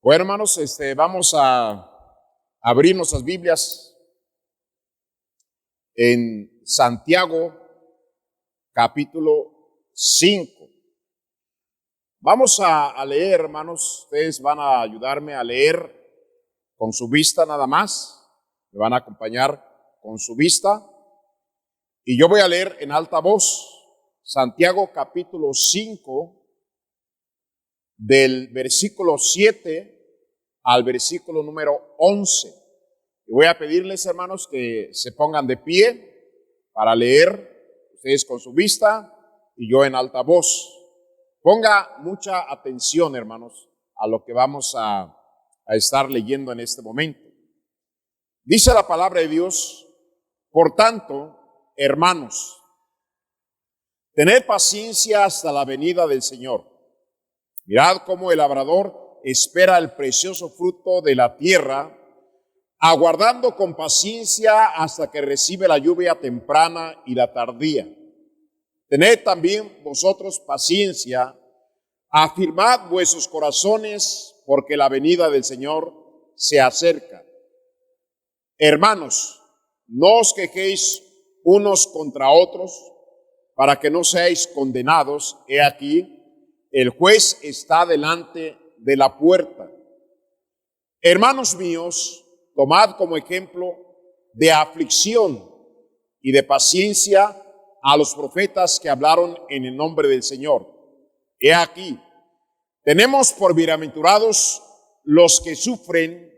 Bueno, hermanos, vamos a abrir nuestras Biblias en Santiago, capítulo 5. Vamos a leer, hermanos. Ustedes van a ayudarme a leer con su vista nada más. Me van a acompañar con su vista. Y yo voy a leer en alta voz Santiago, capítulo 5, del versículo 7 al versículo número 11. Y voy a pedirles, hermanos, que se pongan de pie para leer, ustedes con su vista y yo en alta voz. Ponga mucha atención, hermanos, a lo que vamos a estar leyendo en este momento. Dice la palabra de Dios: por tanto, hermanos, tened paciencia hasta la venida del Señor. Mirad cómo el labrador espera el precioso fruto de la tierra, aguardando con paciencia hasta que recibe la lluvia temprana y la tardía. Tened también vosotros paciencia, afirmad vuestros corazones, porque la venida del Señor se acerca. Hermanos, no os quejéis unos contra otros, para que no seáis condenados. He aquí, el juez está delante de la puerta. Hermanos míos, tomad como ejemplo de aflicción y de paciencia a los profetas que hablaron en el nombre del Señor. He aquí, tenemos por bienaventurados los que sufren.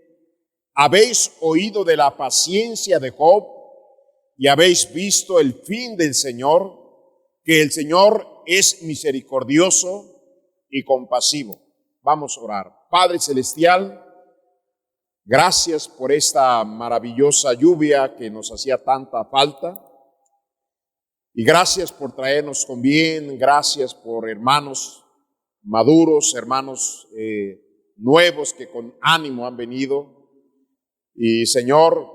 Habéis oído de la paciencia de Job y habéis visto el fin del Señor, que el Señor es misericordioso y compasivo. Vamos a orar. Padre celestial, gracias por esta maravillosa lluvia que nos hacía tanta falta. Y gracias por traernos con bien. Gracias por hermanos maduros, hermanos nuevos que con ánimo han venido. Y Señor,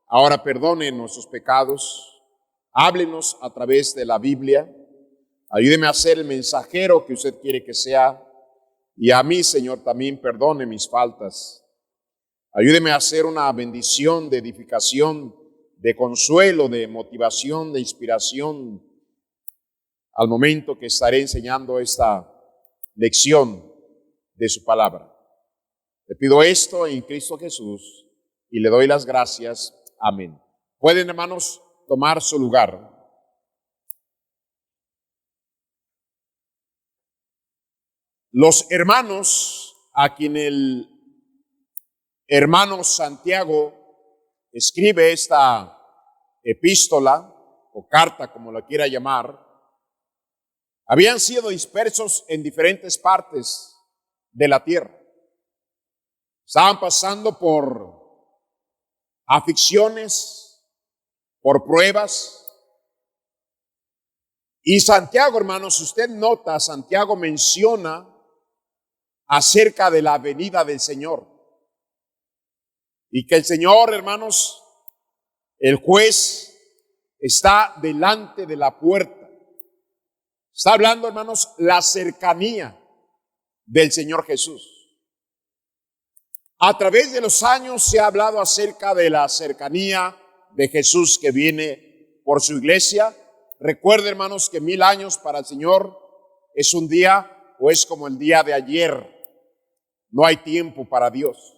ahora perdone nuestros pecados. Háblenos a través de la Biblia. Ayúdeme a ser el mensajero que usted quiere que sea. Y a mí, Señor, también perdone mis faltas. Ayúdeme a ser una bendición de edificación, de consuelo, de motivación, de inspiración al momento que estaré enseñando esta lección de su palabra. Le pido esto en Cristo Jesús y le doy las gracias. Amén. Pueden, hermanos, tomar su lugar. Los hermanos a quien el hermano Santiago escribe esta epístola o carta, como la quiera llamar, habían sido dispersos en diferentes partes de la tierra. Estaban pasando por aflicciones, por pruebas. Y Santiago, hermanos, si usted nota, Santiago menciona acerca de la venida del Señor. Y que el Señor, hermanos, el juez, está delante de la puerta. Está hablando, hermanos, la cercanía del Señor Jesús. A través de los años se ha hablado acerca de la cercanía de Jesús que viene por su iglesia. Recuerde, hermanos, que 1000 años para el Señor es un día o es como el día de ayer. No hay tiempo para Dios.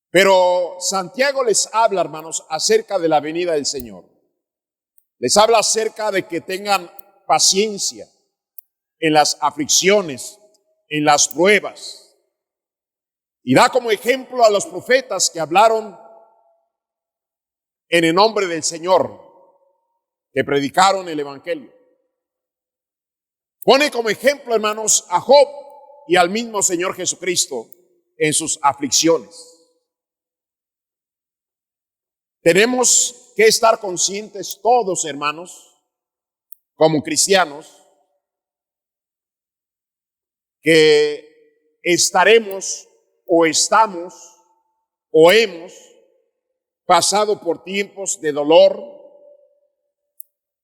Pero Santiago les habla, hermanos, acerca de la venida del Señor. Les habla acerca de que tengan paciencia en las aflicciones, en las pruebas. Y da como ejemplo a los profetas que hablaron en el nombre del Señor, que predicaron el Evangelio. Pone como ejemplo, hermanos, a Job y al mismo Señor Jesucristo en sus aflicciones. Tenemos que estar conscientes todos, hermanos, como cristianos, que estaremos o estamos o hemos pasado por tiempos de dolor,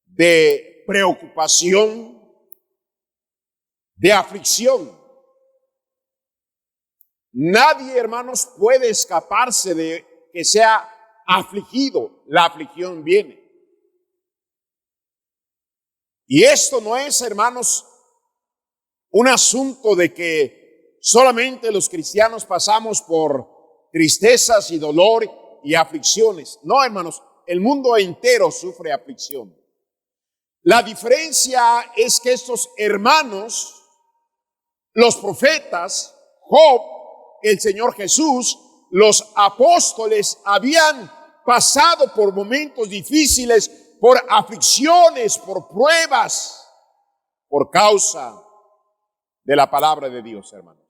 de preocupación, de aflicción. Nadie, hermanos, puede escaparse de que sea afligido. La aflicción viene. Y esto no es, hermanos, un asunto de que solamente los cristianos pasamos por tristezas y dolor y aflicciones. No, hermanos, el mundo entero sufre aflicción. La diferencia es que estos hermanos, los profetas, Job, el Señor Jesús, los apóstoles habían pasado por momentos difíciles, por aflicciones, por pruebas, por causa de la palabra de Dios, hermanos.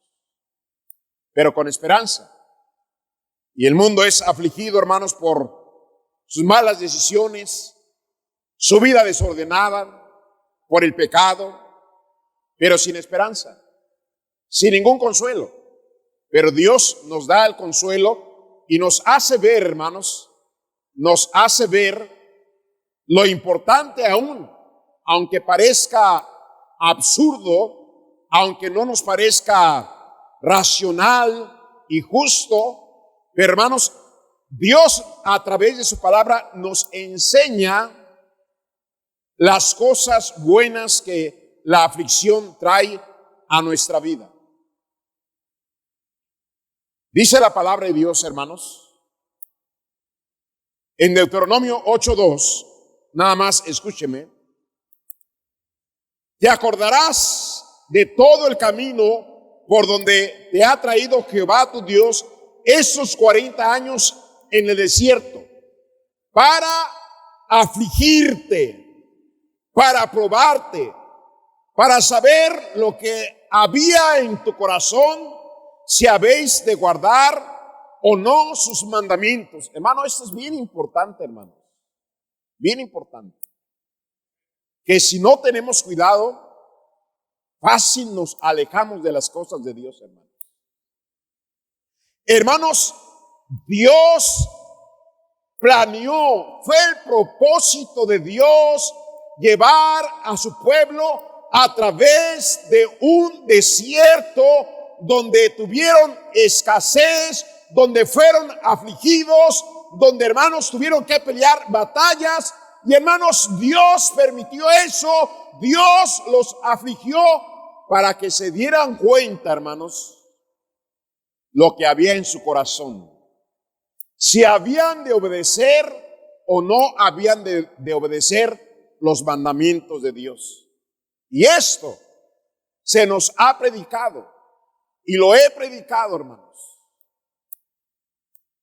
Pero con esperanza. Y el mundo es afligido, hermanos, por sus malas decisiones, su vida desordenada, por el pecado, pero sin esperanza, sin ningún consuelo. Pero Dios nos da el consuelo y nos hace ver, hermanos, nos hace ver lo importante aún, aunque parezca absurdo, aunque no nos parezca racional y justo, pero hermanos, Dios a través de su palabra nos enseña las cosas buenas que la aflicción trae a nuestra vida. Dice la palabra de Dios, hermanos, en Deuteronomio 8:2, nada más escúcheme. Te acordarás de todo el camino por donde te ha traído Jehová tu Dios esos 40 años en el desierto, para afligirte, para probarte, para saber lo que había en tu corazón, si habéis de guardar o no sus mandamientos. Hermano, esto es bien importante, hermano. Bien importante. Que si no tenemos cuidado, fácil nos alejamos de las cosas de Dios, hermano. Hermanos, Dios planeó, fue el propósito de Dios llevar a su pueblo a través de un desierto donde tuvieron escasez, donde fueron afligidos, donde, hermanos, tuvieron que pelear batallas. Y, hermanos, Dios permitió eso, Dios los afligió para que se dieran cuenta, hermanos, lo que había en su corazón. Si habían de obedecer o no habían de obedecer los mandamientos de Dios. Y esto se nos ha predicado. Y lo he predicado, hermanos.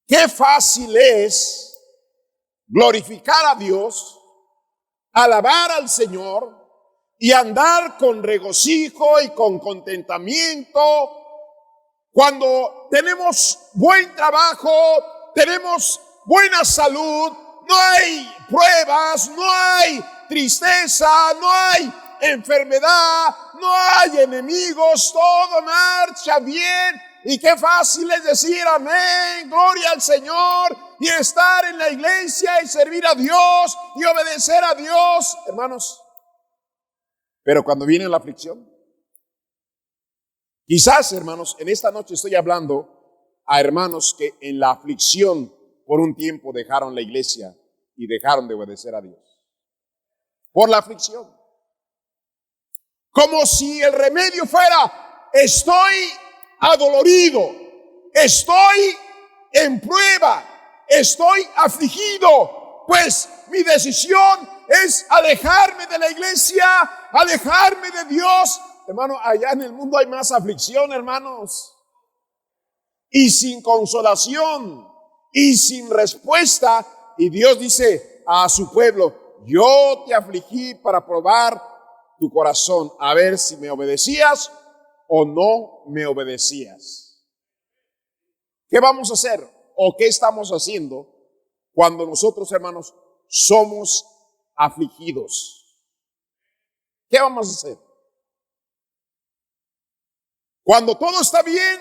Qué fácil es glorificar a Dios, alabar al Señor y andar con regocijo y con contentamiento cuando tenemos buen trabajo, tenemos buena salud, no hay pruebas, no hay tristeza, no hay enfermedad, no hay enemigos, todo marcha bien. Y qué fácil es decir amén, gloria al Señor, y estar en la iglesia y servir a Dios y obedecer a Dios, hermanos. Pero cuando viene la aflicción, quizás, hermanos, en esta noche estoy hablando a hermanos que en la aflicción por un tiempo dejaron la iglesia y dejaron de obedecer a Dios. Por la aflicción. Como si el remedio fuera: estoy adolorido, estoy en prueba, estoy afligido, pues mi decisión es alejarme de la iglesia, alejarme de Dios. Hermano, allá en el mundo hay más aflicción, hermanos, y sin consolación y sin respuesta. Y Dios dice a su pueblo: yo te afligí para probar tu corazón, a ver si me obedecías o no me obedecías. ¿Qué vamos a hacer o qué estamos haciendo cuando nosotros, hermanos, somos afligidos? ¿Qué vamos a hacer? Cuando todo está bien,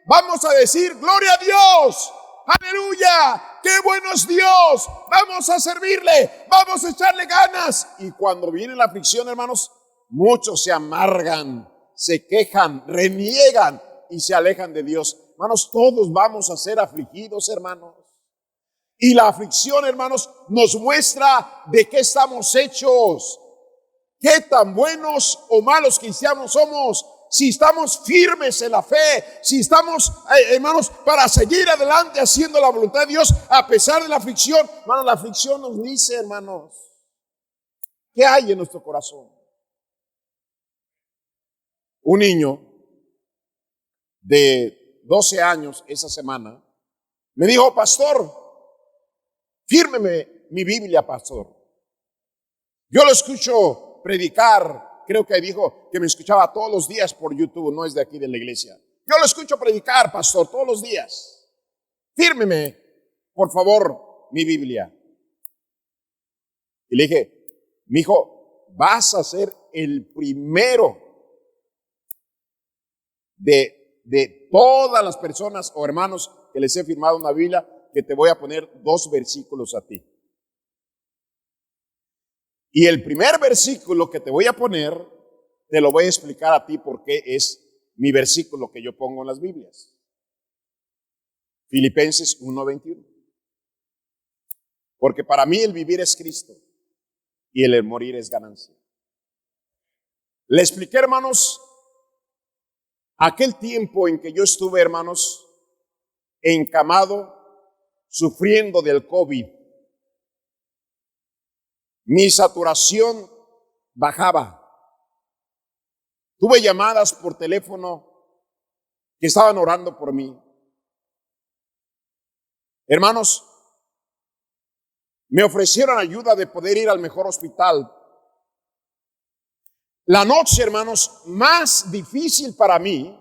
vamos a decir: gloria a Dios, aleluya, qué bueno es Dios, vamos a servirle, vamos a echarle ganas. Y cuando viene la aflicción, hermanos, muchos se amargan, se quejan, reniegan y se alejan de Dios. hermanos, todos vamos a ser afligidos, hermanos. Y la aflicción, hermanos, nos muestra de qué estamos hechos, qué tan buenos o malos cristianos somos, si estamos firmes en la fe, si estamos, hermanos, para seguir adelante haciendo la voluntad de Dios a pesar de la aflicción. Hermanos, la aflicción nos dice, hermanos, ¿qué hay en nuestro corazón? Un niño de 12 años esa semana me dijo: pastor, fírmeme mi Biblia, pastor. Yo lo escucho predicar, creo que dijo que me escuchaba todos los días por YouTube, no es de aquí de la iglesia. Yo lo escucho predicar, pastor, todos los días. Fírmeme, por favor, mi Biblia. Y le dije: mi hijo, vas a ser el primero de todas las personas o hermanos que les he firmado una Biblia, que te voy a poner 2 versículos a ti. Y el primer versículo que te voy a poner, te lo voy a explicar a ti porque es mi versículo que yo pongo en las Biblias. Filipenses 1:21. Porque para mí el vivir es Cristo y el morir es ganancia. Le expliqué, hermanos, aquel tiempo en que yo estuve, hermanos, encamado, sufriendo del COVID. Mi saturación bajaba. Tuve llamadas por teléfono que estaban orando por mí. Hermanos, me ofrecieron ayuda de poder ir al mejor hospital. La noche, hermanos, más difícil para mí,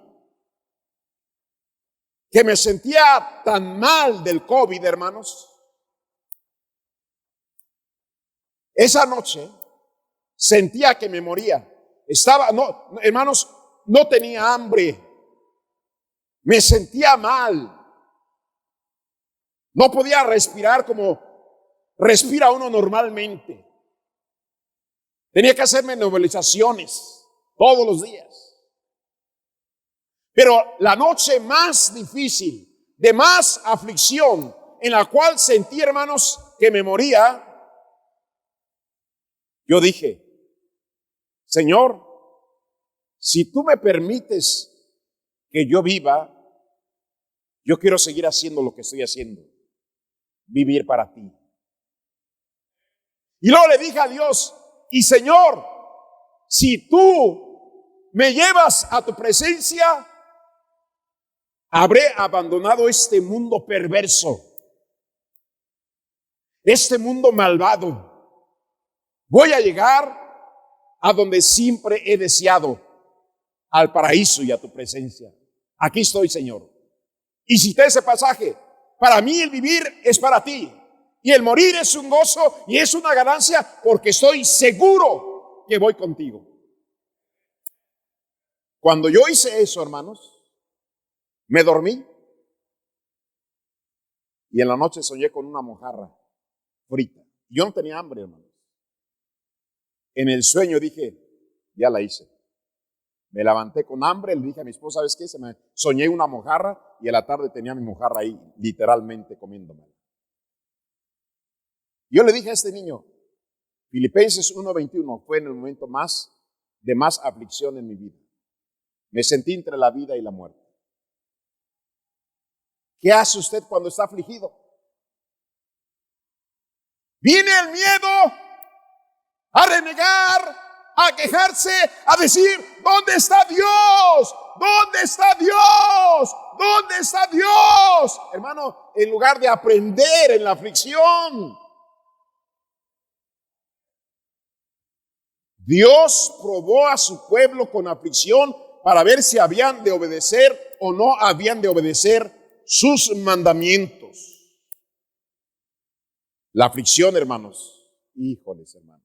que me sentía tan mal del COVID, hermanos. Esa noche sentía que me moría. Hermanos, no tenía hambre. Me sentía mal. No podía respirar como respira uno normalmente. Tenía que hacerme nebulizaciones todos los días. Pero la noche más difícil, de más aflicción, en la cual sentí, hermanos, que me moría, yo dije: Señor, si tú me permites que yo viva, yo quiero seguir haciendo lo que estoy haciendo, vivir para ti. Y luego le dije a Dios: y Señor, si tú me llevas a tu presencia, habré abandonado este mundo perverso, este mundo malvado. Voy a llegar a donde siempre he deseado, al paraíso y a tu presencia. Aquí estoy, Señor. Y cité ese pasaje: para mí el vivir es para ti, y el morir es un gozo y es una ganancia, porque estoy seguro que voy contigo. Cuando yo hice eso, hermanos, me dormí y en la noche soñé con una mojarra frita. Yo no tenía hambre, hermanos. En el sueño dije: ya la hice. Me levanté con hambre, le dije a mi esposa: ¿sabes qué? Soñé una mojarra y a la tarde tenía mi mojarra ahí, literalmente comiéndome. Yo le dije a este niño, Filipenses 1:21 fue en el momento de más aflicción en mi vida. Me sentí entre la vida y la muerte. ¿Qué hace usted cuando está afligido? Viene el miedo a renegar, a quejarse, a decir: ¿dónde está Dios? ¿Dónde está Dios? ¿Dónde está Dios? Hermano, en lugar de aprender en la aflicción. Dios probó a su pueblo con aflicción para ver si habían de obedecer o no habían de obedecer sus mandamientos. La aflicción, hermanos, híjoles, hermanos.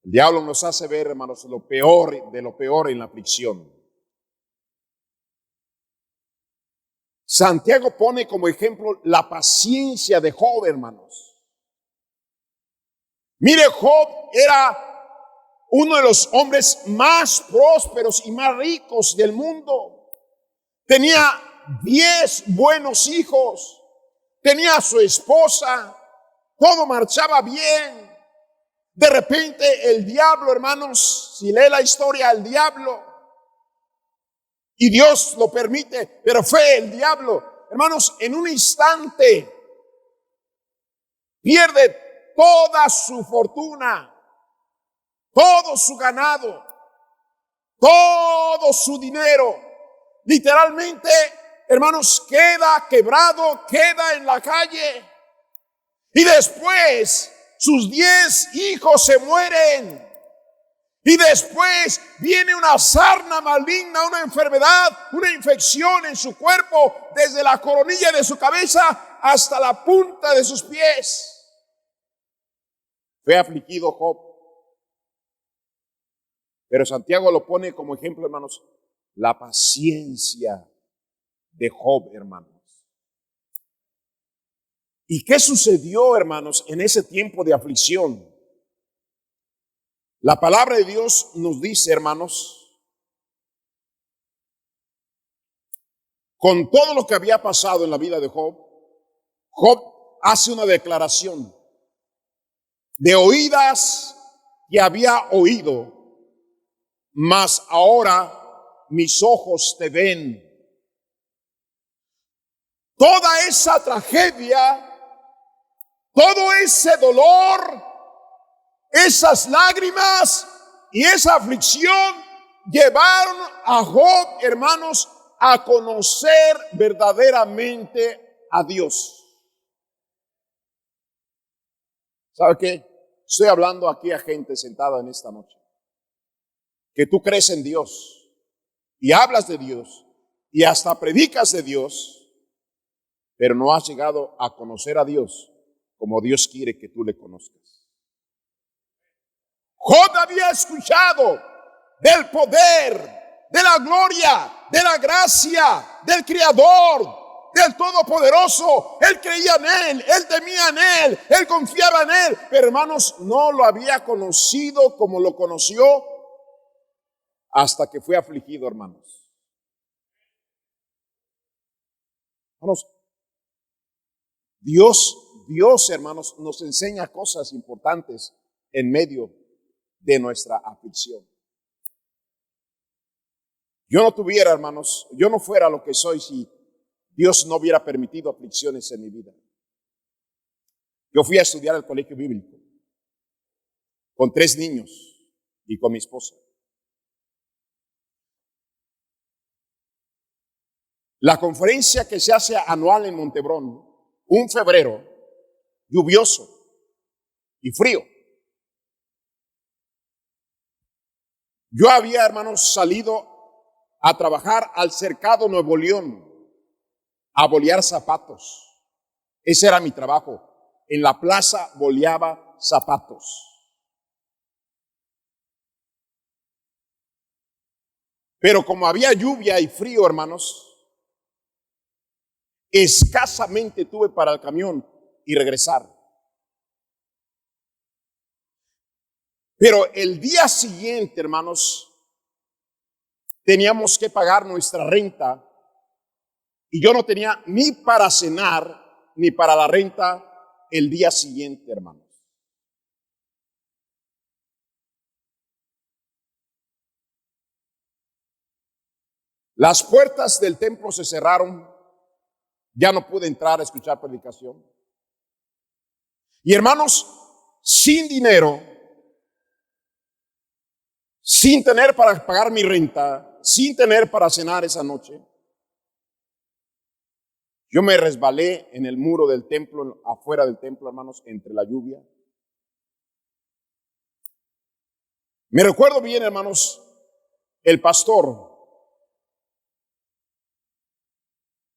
El diablo nos hace ver, hermanos, lo peor de lo peor en la aflicción. Santiago pone como ejemplo la paciencia de Job, hermanos. Mire, Job era uno de los hombres más prósperos y más ricos del mundo. tenía 10 buenos hijos, tenía a su esposa, todo marchaba bien. De repente el diablo, hermanos, si lee la historia, el diablo, y Dios lo permite, pero fue el diablo, hermanos, en un instante pierde toda su fortuna, todo su ganado, todo su dinero. Literalmente, hermanos, queda quebrado, queda en la calle. Y después sus 10 hijos se mueren. Y después viene una sarna maligna, una enfermedad, una infección en su cuerpo, desde la coronilla de su cabeza hasta la punta de sus pies. Fue afligido Job. Pero Santiago lo pone como ejemplo, hermanos, la paciencia de Job, hermanos. ¿Y qué sucedió, hermanos, en ese tiempo de aflicción? La palabra de Dios nos dice, hermanos, con todo lo que había pasado en la vida de Job, Job hace una declaración: de oídas que había oído, mas ahora mis ojos te ven. Toda esa tragedia, todo ese dolor, esas lágrimas y esa aflicción llevaron a Job, hermanos, a conocer verdaderamente a Dios. ¿Sabe qué? Estoy hablando aquí a gente sentada en esta noche, que tú crees en Dios y hablas de Dios y hasta predicas de Dios, pero no has llegado a conocer a Dios como Dios quiere que tú le conozcas. Job había escuchado del poder, de la gloria, de la gracia, del Creador, del Todopoderoso. Él creía en Él, él temía en Él, él confiaba en Él. Pero hermanos, no lo había conocido como lo conoció hasta que fue afligido, hermanos. Hermanos, Dios, hermanos, nos enseña cosas importantes en medio de nuestra aflicción. Yo no tuviera, hermanos, yo no fuera lo que soy si Dios no hubiera permitido aflicciones en mi vida. Yo fui a estudiar al colegio bíblico con 3 niños y con mi esposa. La conferencia que se hace anual en Montebrón, un febrero lluvioso y frío. Yo había, hermanos, salido a trabajar al Cercado Nuevo León, a bolear zapatos. Ese era mi trabajo. En la plaza boleaba zapatos. Pero como había lluvia y frío, hermanos, escasamente tuve para el camión y regresar. Pero el día siguiente, hermanos, teníamos que pagar nuestra renta y yo no tenía ni para cenar ni para la renta el día siguiente, hermanos. Las puertas del templo se cerraron. Ya no pude entrar a escuchar predicación. Y hermanos, sin dinero, sin tener para pagar mi renta, sin tener para cenar esa noche, yo me resbalé en el muro del templo, afuera del templo, hermanos, entre la lluvia. Me recuerdo bien, hermanos, el pastor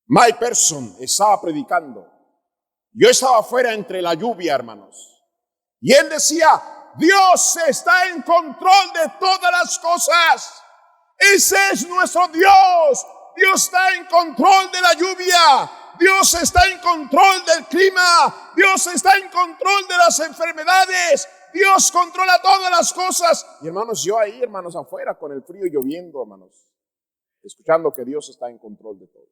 Mike Person estaba predicando. Yo estaba afuera entre la lluvia, hermanos. Y él decía: Dios está en control de todas las cosas. Ese es nuestro Dios. Dios está en control de la lluvia. Dios está en control del clima. Dios está en control de las enfermedades. Dios controla todas las cosas. Y hermanos, yo ahí, hermanos, afuera con el frío lloviendo, hermanos. escuchando que Dios está en control de todo.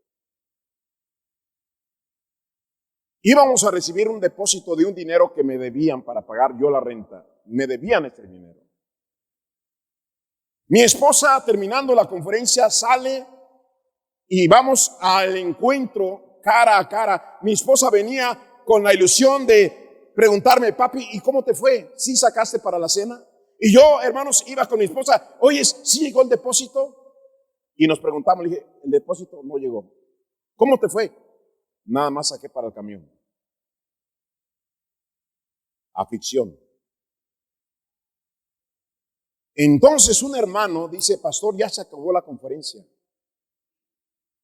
Íbamos a recibir un depósito de un dinero que me debían para pagar yo la renta. Me debían ese dinero. Mi esposa, terminando la conferencia, sale y vamos al encuentro cara a cara. Mi esposa venía con la ilusión de preguntarme: papi, ¿y cómo te fue? ¿Sí sacaste para la cena? Y yo, hermanos, iba con mi esposa: oye, ¿sí llegó el depósito? Y nos preguntamos, le dije: el depósito no llegó. ¿Cómo te fue? Nada más saqué para el camión. Aflicción. Entonces un hermano dice: pastor, ya se acabó la conferencia.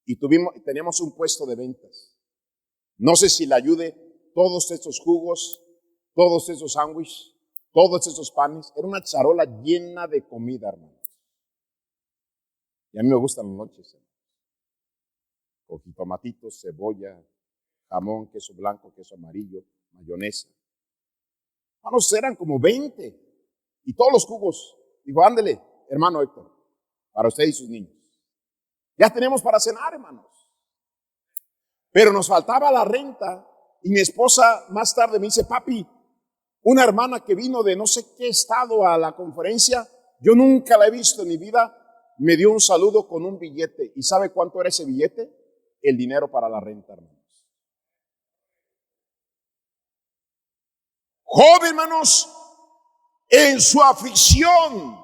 Y teníamos un puesto de ventas. No sé si le ayude todos estos jugos, todos esos sándwiches, todos esos panes. Era una charola llena de comida, hermanos. Y a mí me gustan las noches. Con jitomatitos, cebolla, jamón, queso blanco, queso amarillo, mayonesa. Hermanos, eran como 20. Y todos los jugos. Digo: ándele, hermano Héctor, para usted y sus niños. Ya tenemos para cenar, hermanos. Pero nos faltaba la renta. Y mi esposa más tarde me dice: papi, una hermana que vino de no sé qué estado a la conferencia, yo nunca la he visto en mi vida, me dio un saludo con un billete. ¿Y sabe cuánto era ese billete? El dinero para la renta, hermanos. Job, hermanos, en su aflicción,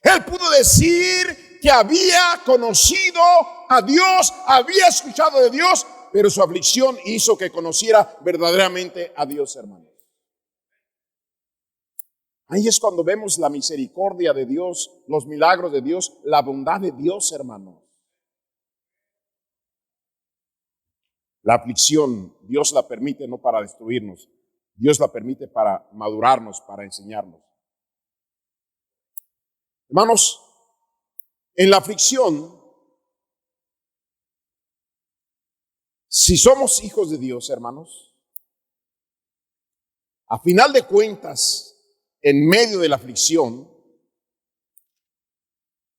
él pudo decir que había conocido a Dios, había escuchado de Dios, pero su aflicción hizo que conociera verdaderamente a Dios, hermanos. Ahí es cuando vemos la misericordia de Dios, los milagros de Dios, la bondad de Dios, hermanos. La aflicción, Dios la permite no para destruirnos, Dios la permite para madurarnos, para enseñarnos. Hermanos, en la aflicción, si somos hijos de Dios, hermanos, a final de cuentas, en medio de la aflicción,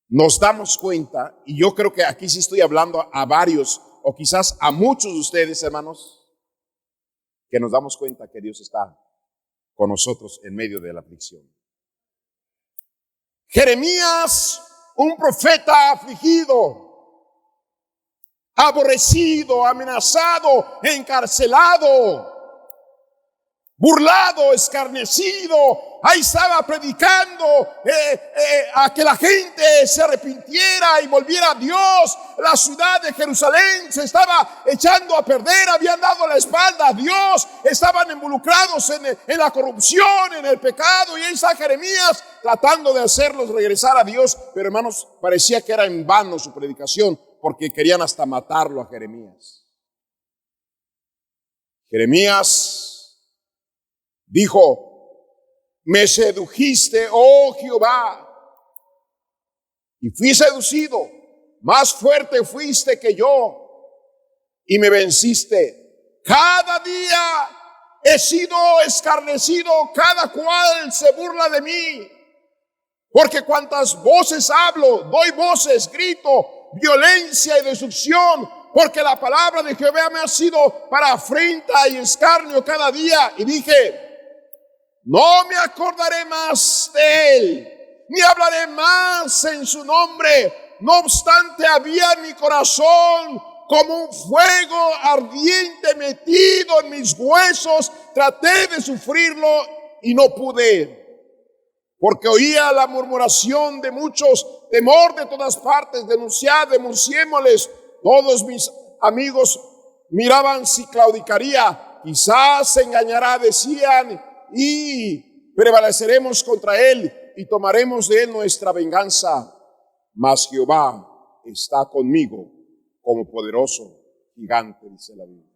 nos damos cuenta, y yo creo que aquí sí estoy hablando a varios, o quizás a muchos de ustedes, hermanos, que nos damos cuenta que Dios está con nosotros en medio de la aflicción. Jeremías, un profeta afligido, aborrecido, amenazado, encarcelado, burlado, escarnecido, ahí estaba predicando a que la gente se arrepintiera y volviera a Dios. La ciudad de Jerusalén se estaba echando a perder, habían dado la espalda a Dios, estaban involucrados en la corrupción, en el pecado, y ahí está Jeremías tratando de hacerlos regresar a Dios. Pero, hermanos, parecía que era en vano su predicación, porque querían hasta matarlo a Jeremías. Jeremías dijo: me sedujiste, oh Jehová, y fui seducido. Más fuerte fuiste que yo y me venciste. Cada día he sido escarnecido, cada cual se burla de mí. Porque cuantas voces hablo, doy voces, grito, violencia y destrucción. Porque la palabra de Jehová me ha sido para afrenta y escarnio cada día. Y dije: no me acordaré más de él, ni hablaré más en su nombre. No obstante, había en mi corazón como un fuego ardiente metido en mis huesos. Traté de sufrirlo y no pude, porque oía la murmuración de muchos, temor de todas partes. Denunciémosles. Todos mis amigos miraban si claudicaría. Quizás se engañará, decían, y prevaleceremos contra él y tomaremos de él nuestra venganza. Mas Jehová está conmigo como poderoso gigante, dice la Biblia.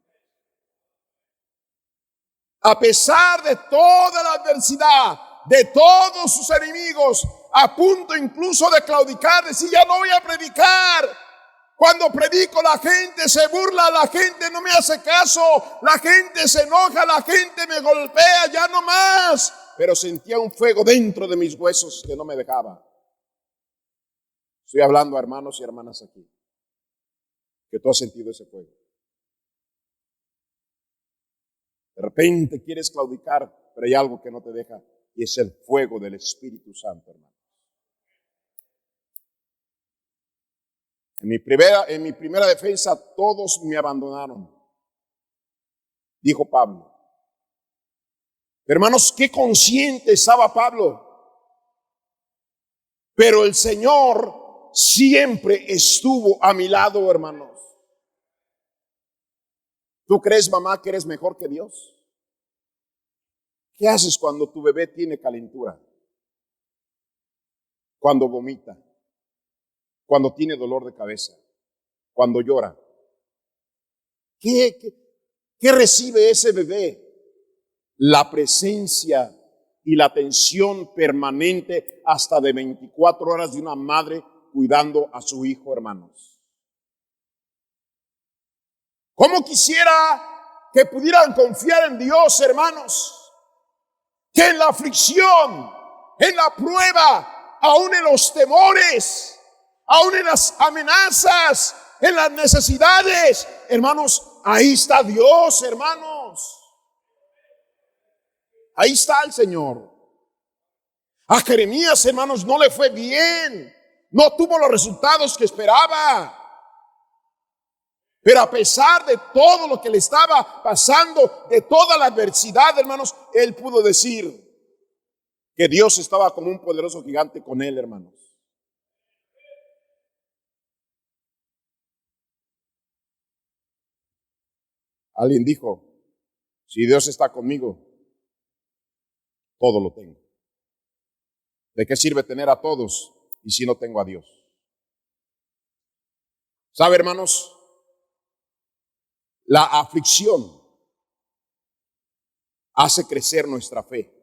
A pesar de toda la adversidad, de todos sus enemigos, a punto incluso de claudicar, decir: ya no voy a predicar. Cuando predico, la gente se burla, la gente no me hace caso, la gente se enoja, la gente me golpea, ya no más. Pero sentía un fuego dentro de mis huesos que no me dejaba. Estoy hablando a hermanos y hermanas aquí, que tú has sentido ese fuego. De repente quieres claudicar, pero hay algo que no te deja, y es el fuego del Espíritu Santo, hermano. En mi primera defensa, todos me abandonaron, dijo Pablo. Hermanos, qué consciente estaba Pablo. Pero el Señor siempre estuvo a mi lado, hermanos. ¿Tú crees, mamá, que eres mejor que Dios? ¿Qué haces cuando tu bebé tiene calentura? Cuando vomita, cuando tiene dolor de cabeza, cuando llora. ¿Qué recibe ese bebé? La presencia y la atención permanente hasta de 24 horas de una madre cuidando a su hijo, hermanos. ¿Cómo quisiera que pudieran confiar en Dios, hermanos? Que en la aflicción, en la prueba, aún en los temores, aún en las amenazas, en las necesidades, hermanos, ahí está Dios, hermanos. Ahí está el Señor. A Jeremías, hermanos, no le fue bien. No tuvo los resultados que esperaba. Pero a pesar de todo lo que le estaba pasando, de toda la adversidad, hermanos, él pudo decir que Dios estaba como un poderoso gigante con él, hermanos. Alguien dijo, si Dios está conmigo, todo lo tengo. ¿De qué sirve tener a todos y si no tengo a Dios? ¿Sabe, hermanos? La aflicción hace crecer nuestra fe.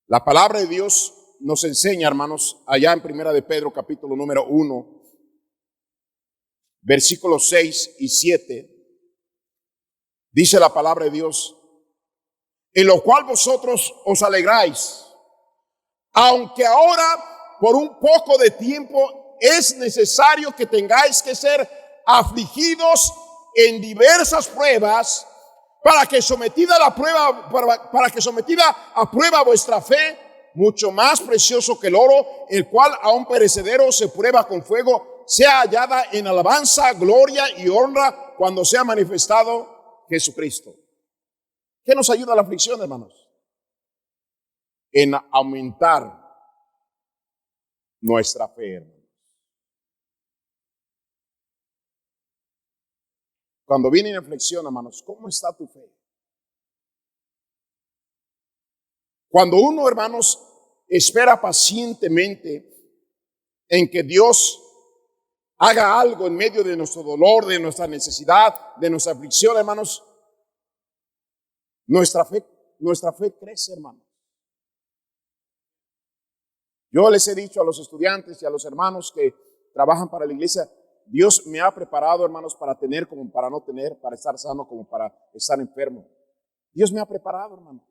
La palabra de Dios nos enseña, hermanos, allá en Primera de Pedro, capítulo número 1, versículos 6 y 7, dice la palabra de Dios, en lo cual vosotros os alegráis, aunque ahora por un poco de tiempo es necesario que tengáis que ser afligidos en diversas pruebas, para que sometida a prueba vuestra fe, mucho más precioso que el oro, el cual aun perecedero se prueba con fuego, sea hallada en alabanza, gloria y honra cuando sea manifestado Jesucristo. ¿Qué nos ayuda a la aflicción, hermanos? En aumentar nuestra fe, hermanos. Cuando viene la aflicción, hermanos, ¿cómo está tu fe? Cuando uno, hermanos, espera pacientemente en que Dios haga algo en medio de nuestro dolor, de nuestra necesidad, de nuestra aflicción, hermanos, nuestra fe crece, hermanos. Yo les he dicho a los estudiantes y a los hermanos que trabajan para la iglesia, Dios me ha preparado, hermanos, para tener como para no tener, para estar sano como para estar enfermo. Dios me ha preparado, hermanos.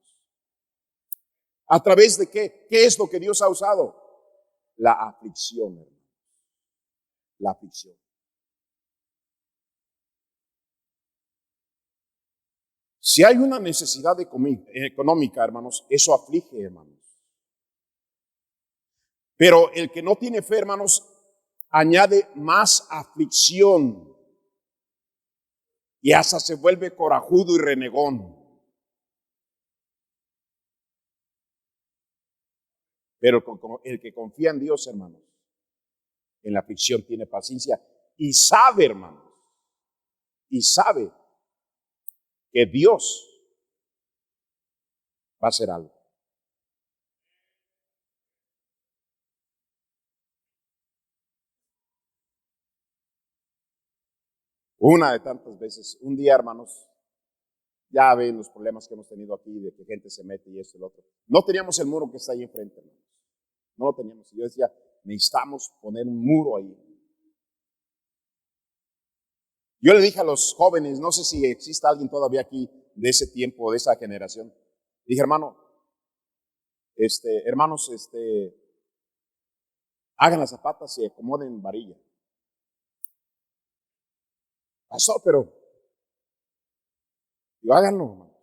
¿A través de qué? ¿Qué es lo que Dios ha usado? La aflicción, hermanos. La aflicción. Si hay una necesidad económica, hermanos, eso aflige, hermanos. Pero el que no tiene fe, hermanos, añade más aflicción y hasta se vuelve corajudo y renegón. Pero el que confía en Dios, hermanos, en la aflicción tiene paciencia y sabe, hermanos, y sabe que Dios va a hacer algo. Una de tantas veces, un día, hermanos, ya ven los problemas que hemos tenido aquí, de que gente se mete y esto y lo otro. No teníamos el muro que está ahí enfrente, hermanos. No lo teníamos. Y yo decía, necesitamos poner un muro ahí. Yo le dije a los jóvenes, no sé si exista alguien todavía aquí de ese tiempo, de esa generación. Dije, hermanos, hagan las zapatas y acomoden varilla. Pastor, pero yo háganlo, hermanos.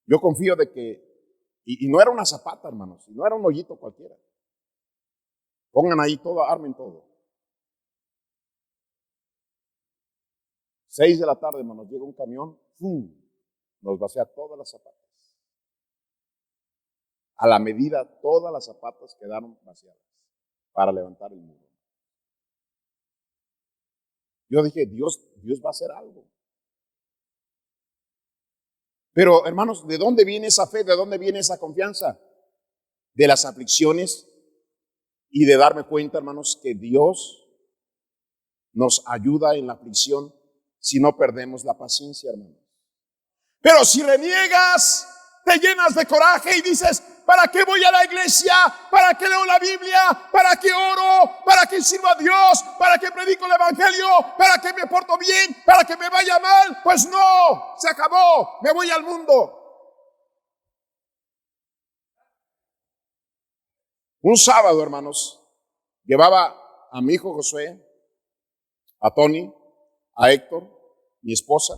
Yo confío de que, y no era una zapata, hermanos, y no era un hoyito cualquiera. Pongan ahí todo, armen todo. 6 de la tarde, hermanos, llega un camión, ¡fum! Nos vacía todas las zapatas. A la medida, todas las zapatas quedaron vaciadas para levantar el muro. Yo dije, Dios va a hacer algo. Pero, hermanos, ¿de dónde viene esa fe? ¿De dónde viene esa confianza? De las aflicciones y de darme cuenta, hermanos, que Dios nos ayuda en la aflicción si no perdemos la paciencia, hermanos. Pero si reniegas, te llenas de coraje y dices, ¿para qué voy a la iglesia? ¿Para qué leo la Biblia? ¿Para qué oro? ¿Para qué sirvo a Dios? ¿Para qué predico el evangelio? ¿Para qué me porto bien? ¿Para que me vaya mal? Pues no, se acabó, me voy al mundo. Un sábado, hermanos, llevaba a mi hijo Josué, a Tony, a Héctor, mi esposa.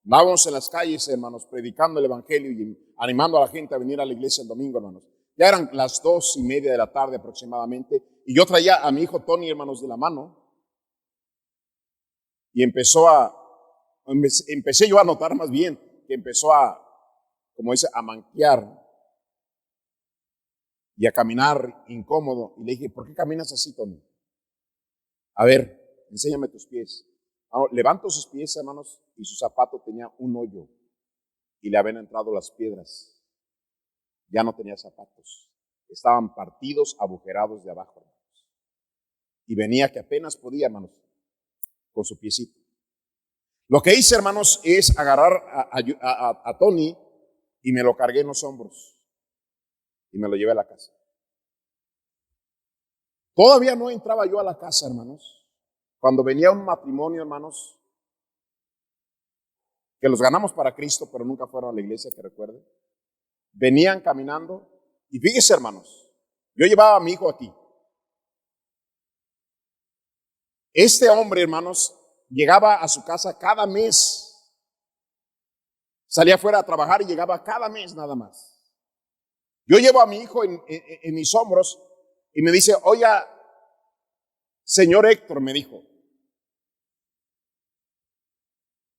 Andábamos en las calles, hermanos, predicando el evangelio y animando a la gente a venir a la iglesia el domingo, hermanos. Ya eran las 2:30 de la tarde aproximadamente, y yo traía a mi hijo Tony, hermanos, de la mano, y empecé yo a notar más bien que empezó a, como dice, a manquear y a caminar incómodo. Y le dije, ¿por qué caminas así, Tony? A ver, enséñame tus pies. Levanto sus pies, hermanos, y su zapato tenía un hoyo y le habían entrado las piedras. Ya no tenía zapatos. Estaban partidos, agujerados de abajo, hermanos. Y venía que apenas podía, hermanos, con su piecito. Lo que hice, hermanos, es agarrar a Tony y me lo cargué en los hombros y me lo llevé a la casa. Todavía no entraba yo a la casa, hermanos, cuando venía un matrimonio, hermanos, que los ganamos para Cristo, pero nunca fueron a la iglesia, que recuerden. Venían caminando, y fíjense, hermanos, yo llevaba a mi hijo aquí. Este hombre, hermanos, llegaba a su casa cada mes. Salía fuera a trabajar y llegaba cada mes nada más. Yo llevo a mi hijo en mis hombros y me dice, oiga, señor Héctor, me dijo,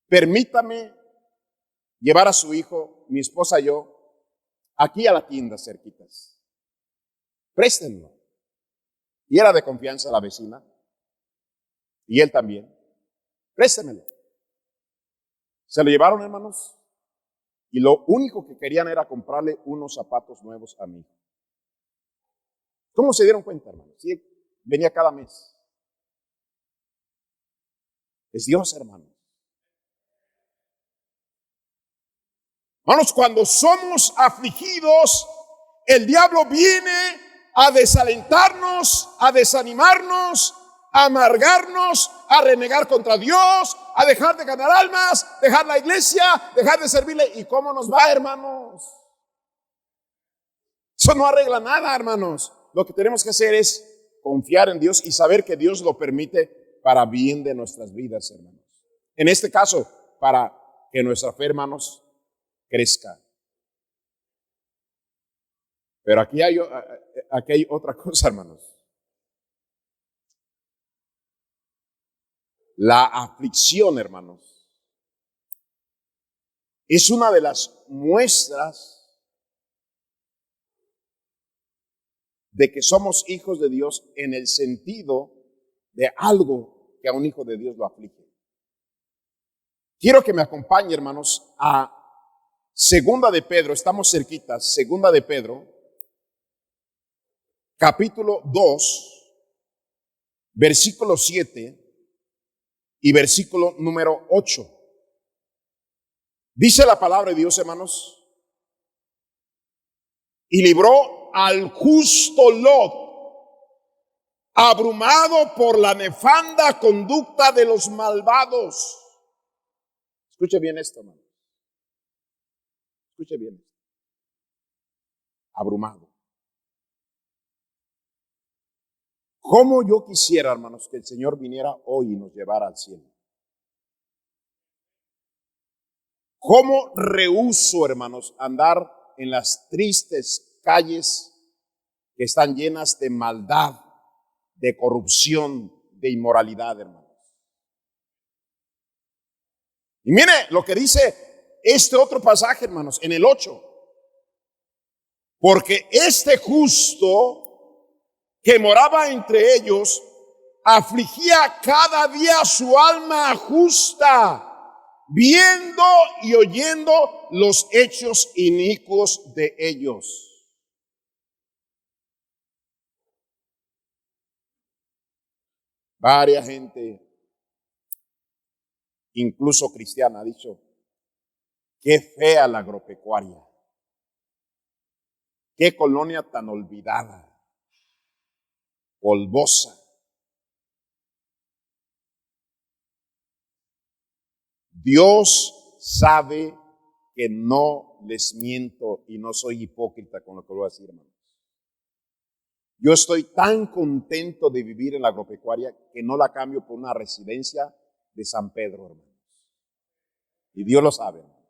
permítame llevar a su hijo, mi esposa y yo, aquí a la tienda cerquitas. Préstenlo. Y era de confianza la vecina. Y él también. Préstemelo. Se lo llevaron, hermanos. Y lo único que querían era comprarle unos zapatos nuevos a mi hijo. ¿Cómo se dieron cuenta, hermanos? Sí, venía cada mes. Es Dios, hermanos. Hermanos, cuando somos afligidos, el diablo viene a desalentarnos, a desanimarnos, a amargarnos, a renegar contra Dios, a dejar de ganar almas, dejar la iglesia, dejar de servirle. ¿Y cómo nos va, hermanos? Eso no arregla nada, hermanos. Lo que tenemos que hacer es confiar en Dios y saber que Dios lo permite para bien de nuestras vidas, hermanos. En este caso, para que nuestra fe, hermanos, crezca. Pero aquí hay otra cosa, hermanos. La aflicción, hermanos, es una de las muestras de que somos hijos de Dios en el sentido de algo que a un hijo de Dios lo aflige. Quiero que me acompañe, hermanos, a Segunda de Pedro, estamos cerquitas, Segunda de Pedro, capítulo 2, versículo 7 y versículo número 8. Dice la palabra de Dios, hermanos, y libró al justo Lot, abrumado por la nefanda conducta de los malvados. Escuche bien esto, hermano. Escuche bien. Abrumado. ¿Cómo yo quisiera, hermanos, que el Señor viniera hoy y nos llevara al cielo? ¿Cómo rehúso, hermanos, andar en las tristes calles que están llenas de maldad, de corrupción, de inmoralidad, hermanos? Y mire lo que dice este otro pasaje, hermanos, en el 8. Porque este justo que moraba entre ellos afligía cada día su alma justa, viendo y oyendo los hechos inicuos de ellos. Varia gente, incluso cristiana, ha dicho, qué fea la agropecuaria, qué colonia tan olvidada, polvosa. Dios sabe que no les miento y no soy hipócrita con lo que voy a decir, hermanos. Yo estoy tan contento de vivir en la agropecuaria que no la cambio por una residencia de San Pedro, hermanos. Y Dios lo sabe, hermanos.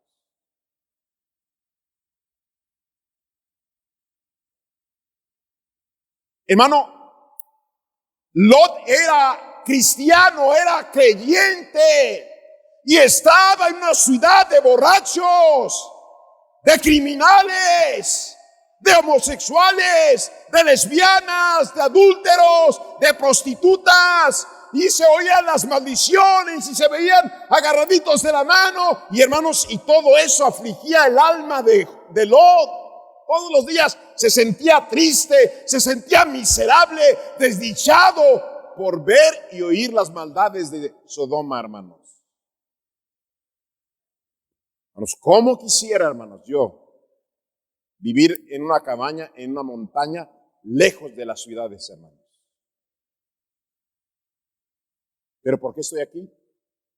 Hermano, Lot era cristiano, era creyente y estaba en una ciudad de borrachos, de criminales, de homosexuales, de lesbianas, de adúlteros, de prostitutas, y se oían las maldiciones y se veían agarraditos de la mano, y hermanos, y todo eso afligía el alma de Lot. Todos los días se sentía triste, se sentía miserable, desdichado por ver y oír las maldades de Sodoma, hermanos. Hermanos, ¿cómo quisiera, hermanos, yo vivir en una cabaña, en una montaña, lejos de las ciudades, hermanos? ¿Pero por qué estoy aquí?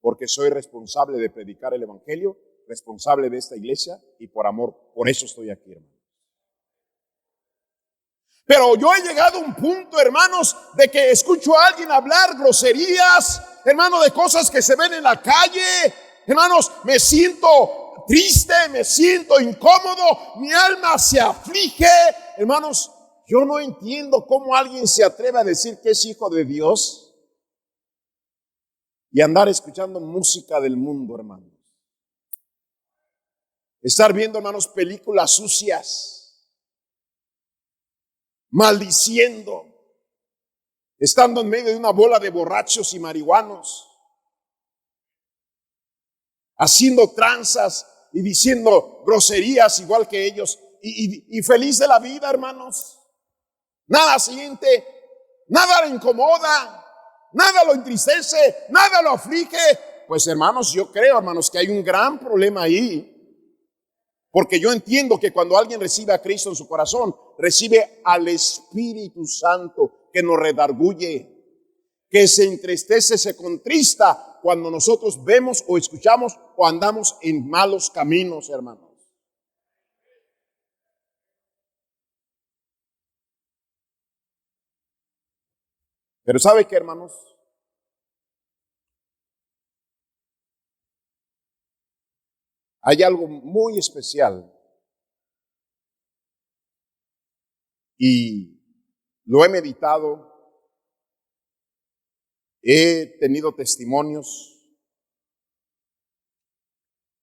Porque soy responsable de predicar el evangelio, responsable de esta iglesia, y por amor, por eso estoy aquí, hermanos. Pero yo he llegado a un punto, hermanos, de que escucho a alguien hablar groserías, hermano, de cosas que se ven en la calle. Hermanos, me siento triste, me siento incómodo, mi alma se aflige. Hermanos, yo no entiendo cómo alguien se atreve a decir que es hijo de Dios y andar escuchando música del mundo, hermanos. Estar viendo, hermanos, películas sucias, maldiciendo, estando en medio de una bola de borrachos y marihuanos, haciendo tranzas y diciendo groserías igual que ellos, y feliz de la vida, hermanos. Nada siente, nada le incomoda, nada lo entristece, nada lo aflige. Pues, hermanos, yo creo, hermanos, que hay un gran problema ahí. Porque yo entiendo que cuando alguien recibe a Cristo en su corazón, recibe al Espíritu Santo que nos redarguye, que se entristece, se contrista cuando nosotros vemos o escuchamos o andamos en malos caminos, hermanos. Pero ¿sabe qué, hermanos? Hay algo muy especial y lo he meditado, he tenido testimonios.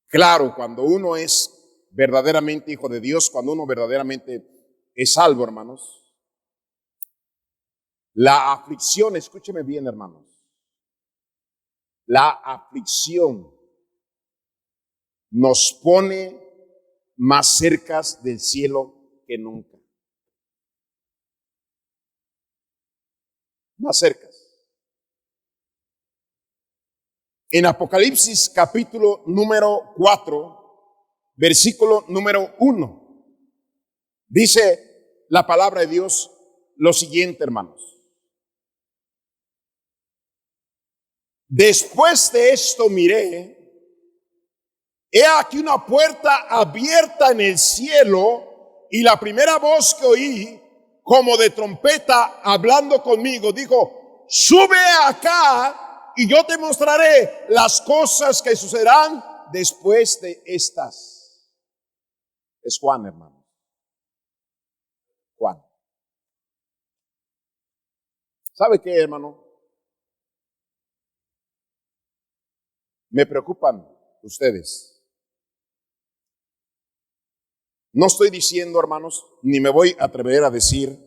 Claro, cuando uno es verdaderamente hijo de Dios, cuando uno verdaderamente es salvo, hermanos, la aflicción, escúcheme bien, hermanos, la aflicción nos pone más cerca del cielo que nunca. Más cerca. En Apocalipsis capítulo número 4, versículo número 1, dice la palabra de Dios lo siguiente, hermanos. Después de esto miré, he aquí una puerta abierta en el cielo, y la primera voz que oí como de trompeta hablando conmigo, dijo: sube acá y yo te mostraré las cosas que sucederán después de estas. Es Juan, hermano. Juan. ¿Sabe qué, hermano? Me preocupan ustedes. No estoy diciendo, hermanos, ni me voy a atrever a decir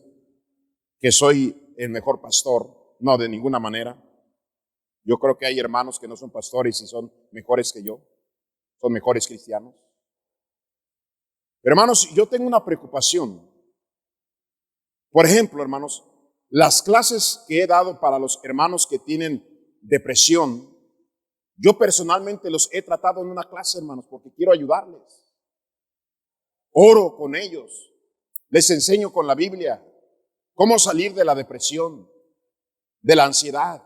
que soy el mejor pastor. No, de ninguna manera. Yo creo que hay hermanos que no son pastores y son mejores que yo. Son mejores cristianos. Pero, hermanos, yo tengo una preocupación. Por ejemplo, hermanos, las clases que he dado para los hermanos que tienen depresión, yo personalmente los he tratado en una clase, hermanos, porque quiero ayudarles. Oro con ellos, les enseño con la Biblia cómo salir de la depresión, de la ansiedad,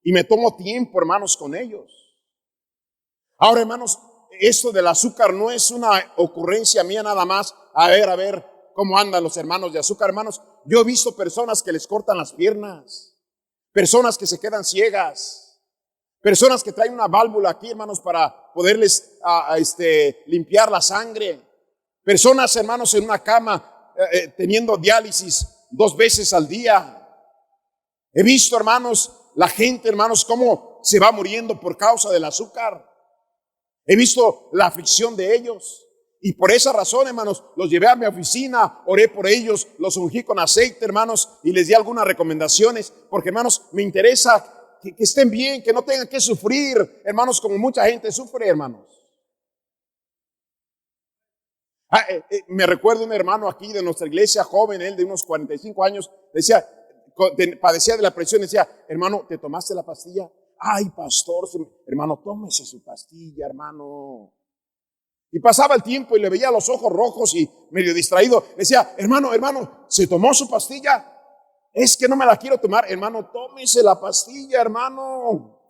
y me tomo tiempo, hermanos, con ellos. Ahora, hermanos, esto del azúcar no es una ocurrencia mía nada más. A ver cómo andan los hermanos de azúcar, hermanos. Yo he visto personas que les cortan las piernas, personas que se quedan ciegas, personas que traen una válvula aquí, hermanos, para poderles limpiar la sangre. Personas, hermanos, en una cama teniendo diálisis 2 veces al día. He visto, hermanos, la gente, hermanos, cómo se va muriendo por causa del azúcar. He visto la aflicción de ellos. Y por esa razón, hermanos, los llevé a mi oficina, oré por ellos, los ungí con aceite, hermanos, y les di algunas recomendaciones. Porque, hermanos, me interesa que estén bien, que no tengan que sufrir, hermanos, como mucha gente sufre, hermanos. Me recuerdo un hermano aquí de nuestra iglesia, joven, él de unos 45 años, decía, padecía de la presión, decía: hermano, ¿te tomaste la pastilla? Ay, pastor, hermano, tómese su pastilla, hermano. Y pasaba el tiempo y le veía los ojos rojos y medio distraído. Decía: hermano, ¿se tomó su pastilla? Es que no me la quiero tomar. Hermano, tómese la pastilla, hermano.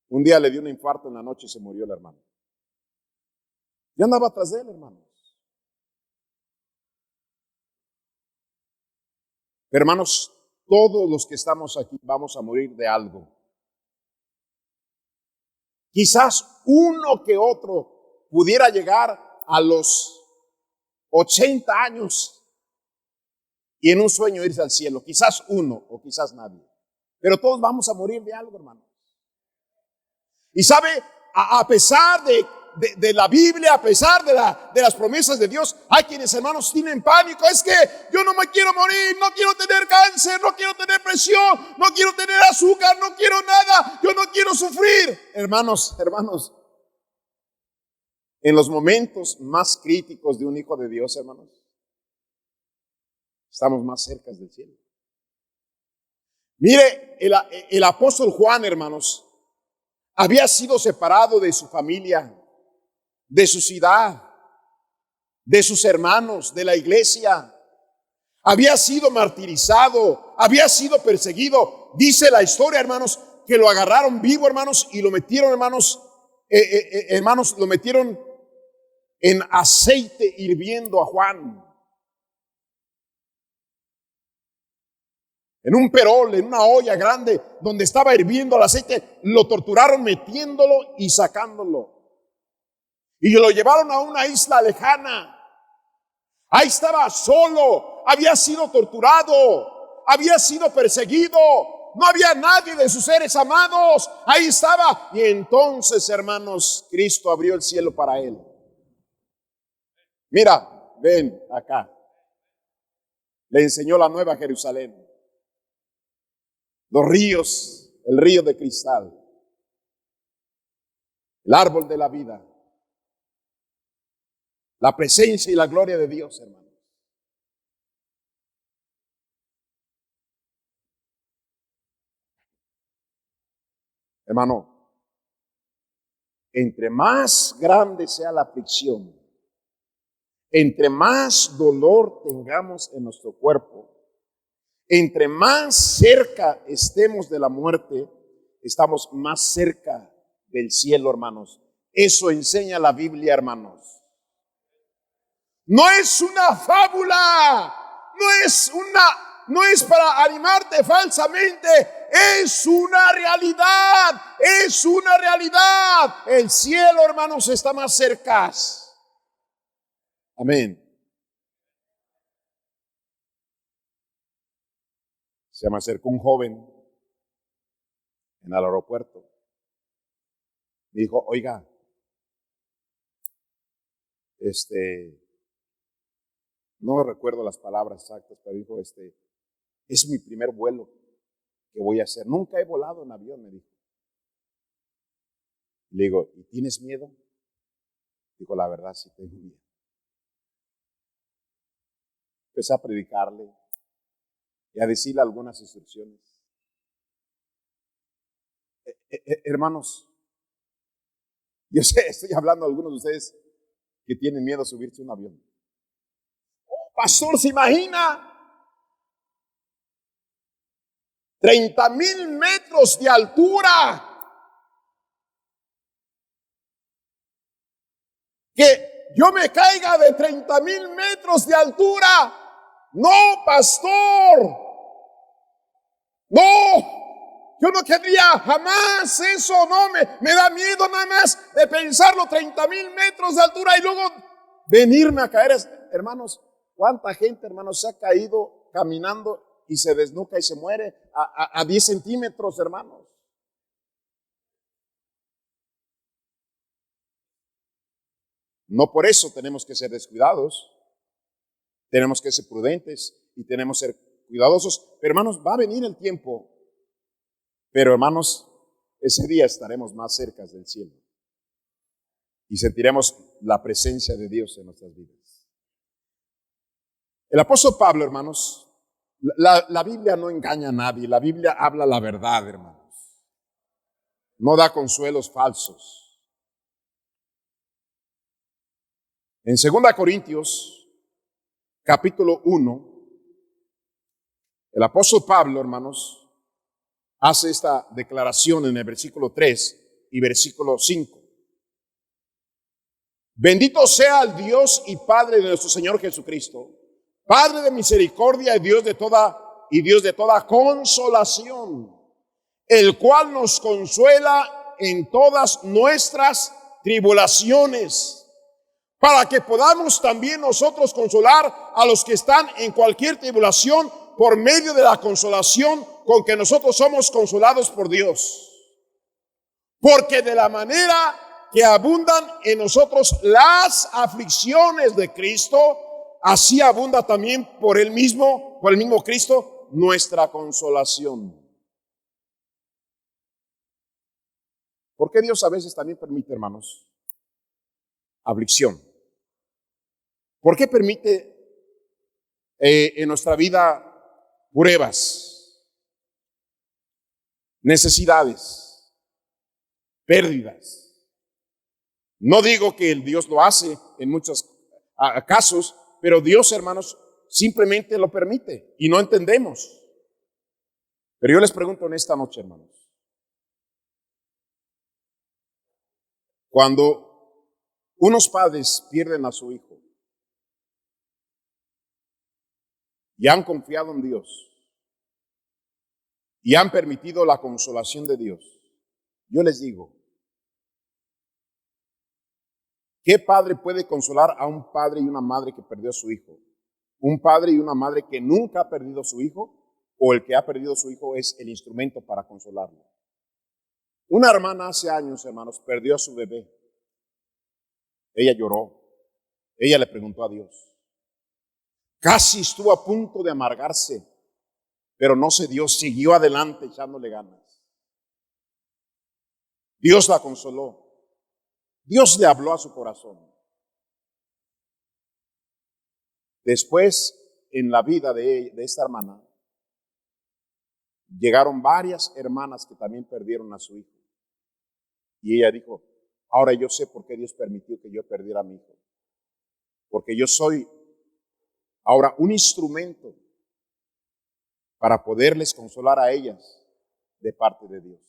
Un día le dio un infarto en la noche y se murió el hermano. Yo andaba atrás de él, hermanos. Pero, hermanos, todos los que estamos aquí vamos a morir de algo. Quizás uno que otro pudiera llegar a los 80 años y en un sueño irse al cielo. Quizás uno o quizás nadie. Pero todos vamos a morir de algo, hermanos. Y sabe, a pesar de la Biblia, a pesar de las promesas de Dios, hay quienes, hermanos, tienen pánico. Es que yo no me quiero morir, no quiero tener cáncer, no quiero tener presión, no quiero tener azúcar, no quiero nada, yo no quiero sufrir. Hermanos, en los momentos más críticos de un hijo de Dios, hermanos, estamos más cerca del cielo. Mire, el apóstol Juan, hermanos, había sido separado de su familia, de su ciudad, de sus hermanos, de la iglesia. Había sido martirizado, había sido perseguido. Dice la historia, hermanos, que lo agarraron vivo, hermanos, y lo metieron, hermanos, lo metieron en aceite hirviendo a Juan. En un perol, en una olla grande donde estaba hirviendo el aceite, lo torturaron metiéndolo y sacándolo. Y lo llevaron a una isla lejana. Ahí estaba solo, había sido torturado, había sido perseguido, no había nadie de sus seres amados. Ahí estaba. Y entonces, hermanos, Cristo abrió el cielo para él. Mira, ven acá. Le enseñó la nueva Jerusalén. Los ríos, el río de cristal, el árbol de la vida, la presencia y la gloria de Dios, hermano. Hermano, entre más grande sea la aflicción, entre más dolor tengamos en nuestro cuerpo, entre más cerca estemos de la muerte, estamos más cerca del cielo, hermanos. Eso enseña la Biblia, hermanos. No es una fábula, no es para animarte falsamente, es una realidad, es una realidad. El cielo, hermanos, está más cerca. Amén. Se me acercó un joven en el aeropuerto. Me dijo, oiga, no recuerdo las palabras exactas, pero dijo, es mi primer vuelo que voy a hacer. Nunca he volado en avión, me dijo. Le digo, ¿y tienes miedo? Dijo, la verdad, sí tengo miedo. Empecé a predicarle y a decirle algunas instrucciones. Hermanos, yo sé, estoy hablando a algunos de ustedes que tienen miedo a subirse a un avión. Oh, pastor, ¿se imagina? 30,000 metros de altura. Que yo me caiga de 30,000 metros de altura. No, pastor. No. Yo no querría jamás eso. No, me da miedo nada más de pensarlo. 30,000 metros de altura y luego venirme a caer. Hermanos, ¿cuánta gente, hermanos, se ha caído caminando y se desnuca y se muere a 10 centímetros, hermanos? No por eso tenemos que ser descuidados. Tenemos que ser prudentes y tenemos que ser cuidadosos. Pero hermanos, va a venir el tiempo. Pero hermanos, ese día estaremos más cerca del cielo. Y sentiremos la presencia de Dios en nuestras vidas. El apóstol Pablo, hermanos, la Biblia no engaña a nadie. La Biblia habla la verdad, hermanos. No da consuelos falsos. En 2 Corintios, capítulo 1, el apóstol Pablo, hermanos, hace esta declaración en el versículo 3 y versículo 5. Bendito sea el Dios y Padre de nuestro Señor Jesucristo, Padre de misericordia y Dios de toda consolación, el cual nos consuela en todas nuestras tribulaciones, para que podamos también nosotros consolar a los que están en cualquier tribulación por medio de la consolación con que nosotros somos consolados por Dios. Porque de la manera que abundan en nosotros las aflicciones de Cristo, así abunda también por el mismo Cristo, nuestra consolación. ¿Por qué Dios a veces también permite, hermanos, aflicción? ¿Por qué permite en nuestra vida pruebas, necesidades, pérdidas? No digo que el Dios lo hace en muchos casos, pero Dios, hermanos, simplemente lo permite y no entendemos. Pero yo les pregunto en esta noche, hermanos, cuando unos padres pierden a su hijo y han confiado en Dios y han permitido la consolación de Dios, yo les digo, ¿qué padre puede consolar a un padre y una madre que perdió a su hijo? ¿Un padre y una madre que nunca ha perdido a su hijo? ¿O el que ha perdido a su hijo es el instrumento para consolarlo? Una hermana hace años, hermanos, perdió a su bebé. Ella lloró. Ella le preguntó a Dios. Casi estuvo a punto de amargarse, pero no se dio, siguió adelante echándole ganas. Dios la consoló. Dios le habló a su corazón. Después, en la vida de esta hermana, llegaron varias hermanas que también perdieron a su hijo. Y ella dijo, ahora yo sé por qué Dios permitió que yo perdiera a mi hijo. Porque yo soy ahora un instrumento para poderles consolar a ellas de parte de Dios.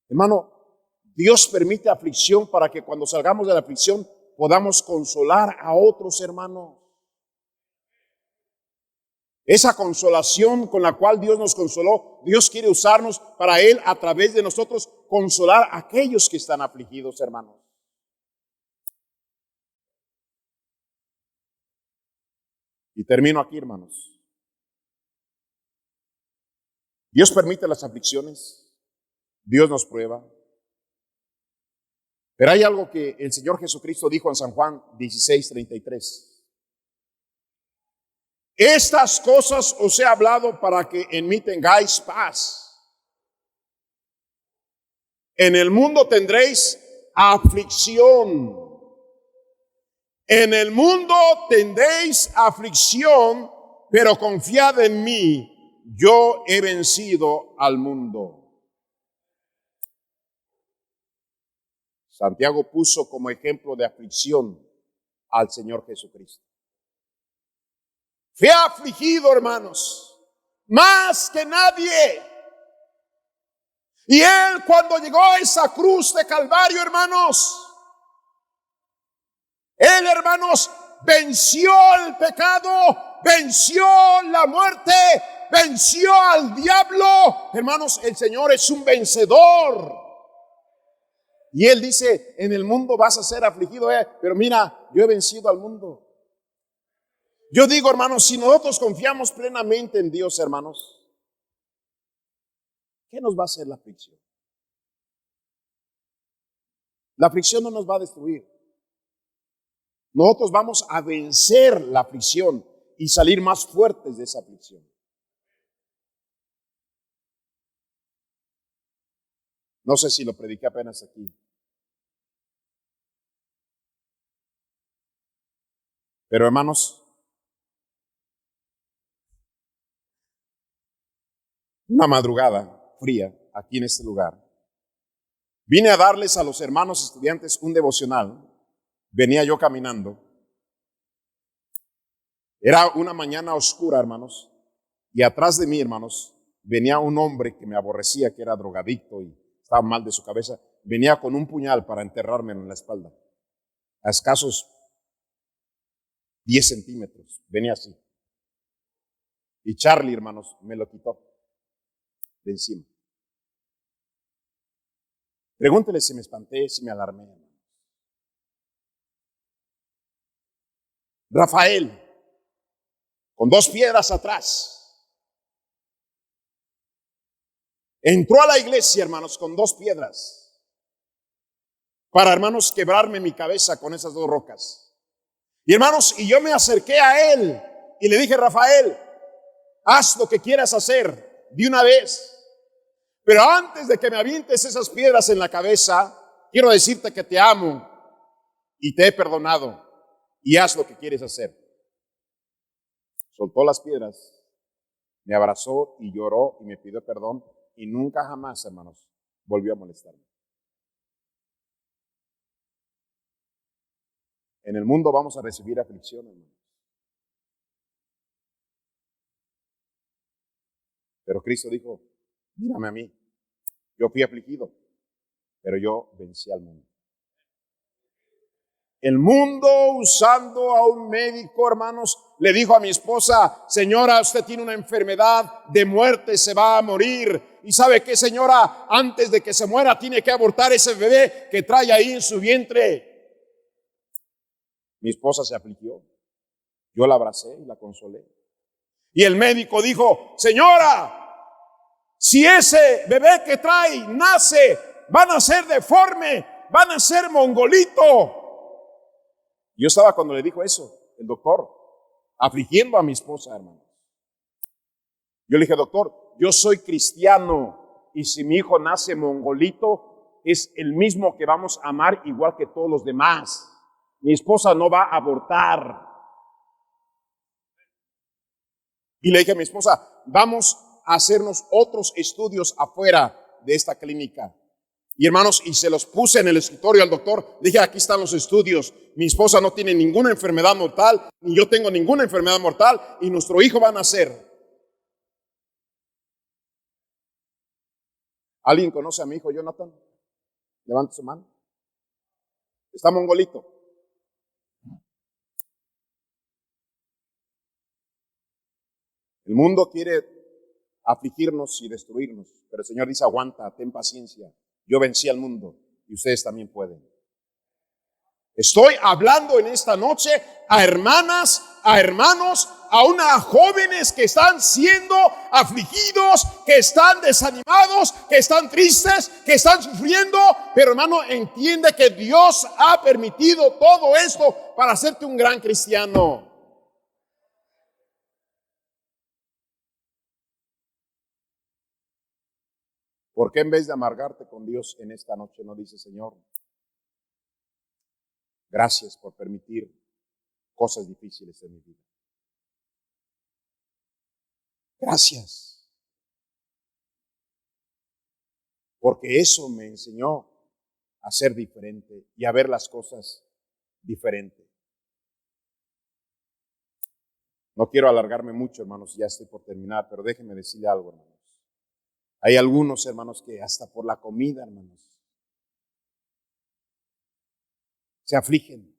Hermano, Dios permite aflicción para que cuando salgamos de la aflicción podamos consolar a otros hermanos. Esa consolación con la cual Dios nos consoló, Dios quiere usarnos para Él, a través de nosotros, consolar a aquellos que están afligidos, hermanos. Y termino aquí, hermanos. Dios permite las aflicciones, Dios nos prueba. Pero hay algo que el Señor Jesucristo dijo en San Juan 16:33. Estas cosas os he hablado para que en mí tengáis paz. En el mundo tendréis aflicción. En el mundo tendréis aflicción, pero confiad en mí, yo he vencido al mundo. Santiago puso como ejemplo de aflicción al Señor Jesucristo. Fue afligido, hermanos, más que nadie. Y Él, cuando llegó a esa cruz de Calvario, hermanos, Él, hermanos, venció el pecado, venció la muerte, venció al diablo. Hermanos, el Señor es un vencedor. Y Él dice, en el mundo vas a ser afligido, pero mira, yo he vencido al mundo. Yo digo, hermanos, si nosotros confiamos plenamente en Dios, hermanos, ¿qué nos va a hacer la aflicción? La aflicción no nos va a destruir. Nosotros vamos a vencer la aflicción y salir más fuertes de esa aflicción. No sé si lo prediqué apenas aquí. Pero, hermanos, una madrugada fría aquí en este lugar, vine a darles a los hermanos estudiantes un devocional. Venía yo caminando. Era una mañana oscura, hermanos, y atrás de mí, hermanos, venía un hombre que me aborrecía, que era drogadicto y estaba mal de su cabeza. Venía con un puñal para enterrarme en la espalda, a escasos 10 centímetros. Venía así. Y Charlie, hermanos, me lo quitó de encima. Pregúntele si me espanté, si me alarmé, hermanos. Rafael, con 2 piedras atrás, entró a la iglesia, hermanos, con 2 piedras, para, hermanos, quebrarme mi cabeza con esas 2 rocas. Y, hermanos, y yo me acerqué a él y le dije, Rafael, haz lo que quieras hacer de una vez, pero antes de que me avientes esas piedras en la cabeza, quiero decirte que te amo y te he perdonado, y haz lo que quieres hacer. Soltó las piedras, me abrazó y lloró y me pidió perdón, y nunca jamás, hermanos, volvió a molestarme. En el mundo vamos a recibir aflicción, hermanos. Pero Cristo dijo, mírame a mí, yo fui afligido, pero yo vencí al mundo. El mundo, usando a un médico, hermanos, le dijo a mi esposa, señora, usted tiene una enfermedad de muerte, se va a morir. ¿Y sabe qué, señora? Antes de que se muera, tiene que abortar ese bebé que trae ahí en su vientre. Mi esposa se afligió. Yo la abracé y la consolé. Y el médico dijo, señora, si ese bebé que trae nace, va a nacer deforme, va a nacer mongolito. Yo estaba cuando le dijo eso, el doctor, afligiendo a mi esposa, hermano. Yo le dije, doctor, yo soy cristiano y si mi hijo nace mongolito, es el mismo que vamos a amar igual que todos los demás. Mi esposa no va a abortar. Y le dije a mi esposa, vamos a hacernos otros estudios afuera de esta clínica. Y, hermanos, y se los puse en el escritorio al doctor. Dije, aquí están los estudios. Mi esposa no tiene ninguna enfermedad mortal, ni yo tengo ninguna enfermedad mortal, y nuestro hijo va a nacer. ¿Alguien conoce a mi hijo Jonathan? Levante su mano. Está mongolito. El mundo quiere afligirnos y destruirnos, pero el Señor dice, aguanta, ten paciencia. Yo vencí al mundo y ustedes también pueden. Estoy hablando en esta noche a hermanas, a hermanos, aún a jóvenes que están siendo afligidos, que están desanimados, que están tristes, que están sufriendo. Pero hermano, entiende que Dios ha permitido todo esto para hacerte un gran cristiano. ¿Por qué en vez de amargarte con Dios en esta noche no dices, Señor, gracias por permitir cosas difíciles en mi vida? Gracias. Porque eso me enseñó a ser diferente y a ver las cosas diferente. No quiero alargarme mucho, hermanos, ya estoy por terminar, pero déjenme decirle algo, hermanos. Hay algunos hermanos que hasta por la comida, hermanos, se afligen.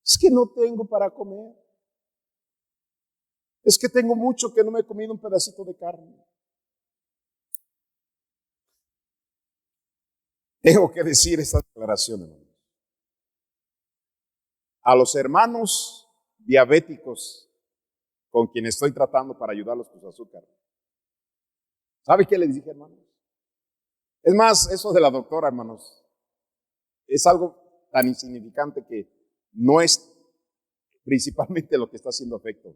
Es que no tengo para comer. Es que tengo mucho que no me he comido un pedacito de carne. Tengo que decir esta declaración, hermanos. A los hermanos diabéticos con quienes estoy tratando para ayudarlos con su azúcar, ¿sabe qué les dije, hermanos? Es más, eso de la doctora, hermanos, es algo tan insignificante que no es principalmente lo que está haciendo efecto.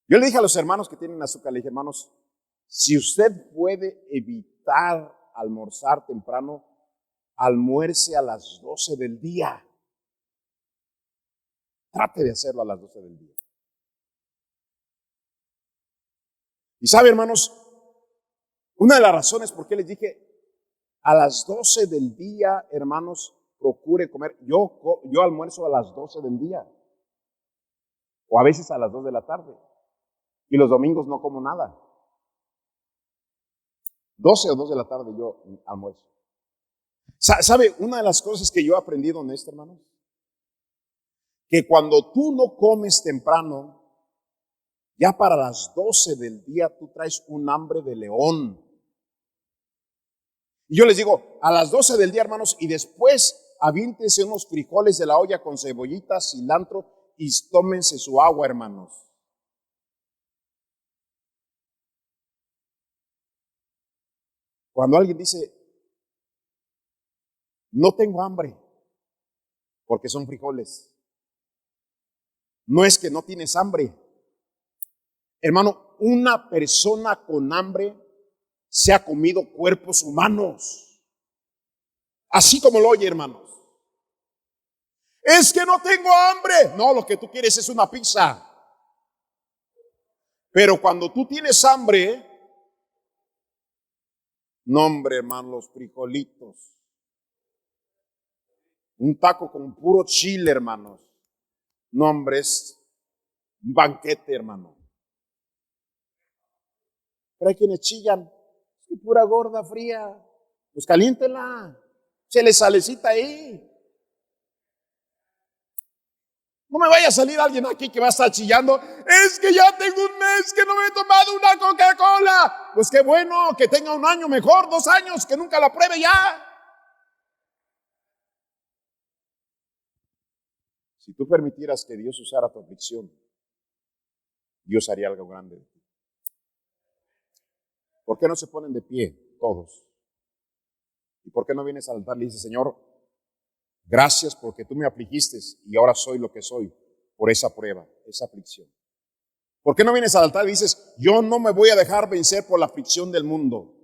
Yo le dije a los hermanos que tienen azúcar, le dije, hermanos, si usted puede evitar almorzar temprano, almuerce a las 12 del día. Trate de hacerlo a las 12 del día. Y sabe, hermanos, una de las razones por qué les dije a las 12 del día, hermanos, procure comer. Yo almuerzo a las 12 del día. O a veces a las 2 de la tarde. Y los domingos no como nada. 12 o 2 de la tarde yo almuerzo. ¿Sabe? Una de las cosas que yo he aprendido en esto, hermanos, que cuando tú no comes temprano, ya para las 12 del día tú traes un hambre de león. Y yo les digo, a las 12 del día, hermanos, y después aviéntense unos frijoles de la olla con cebollitas, cilantro y tómense su agua, hermanos. Cuando alguien dice, no tengo hambre, porque son frijoles, no es que no tienes hambre. Hermano, una persona con hambre se ha comido cuerpos humanos. Así como lo oye, hermanos. Es que no tengo hambre. No, lo que tú quieres es una pizza. Pero cuando tú tienes hambre, no, hombre, hermano, los frijolitos. Un taco con puro chile, hermanos. No, hombre, es un banquete, hermano. Pero hay quienes chillan. Es pura gorda fría. Pues caliéntela. Échale salecita ahí. No me vaya a salir alguien aquí que va a estar chillando. Es que ya tengo un mes que no me he tomado una Coca-Cola. Pues qué bueno, que tenga un año mejor, 2 años, que nunca la pruebe ya. Si tú permitieras que Dios usara tu aflicción, Dios haría algo grande de ti. ¿Por qué no se ponen de pie todos? ¿Y por qué no vienes al altar y dices, Señor, gracias porque tú me afligiste y ahora soy lo que soy por esa prueba, esa aflicción? ¿Por qué no vienes al altar y dices, yo no me voy a dejar vencer por la aflicción del mundo?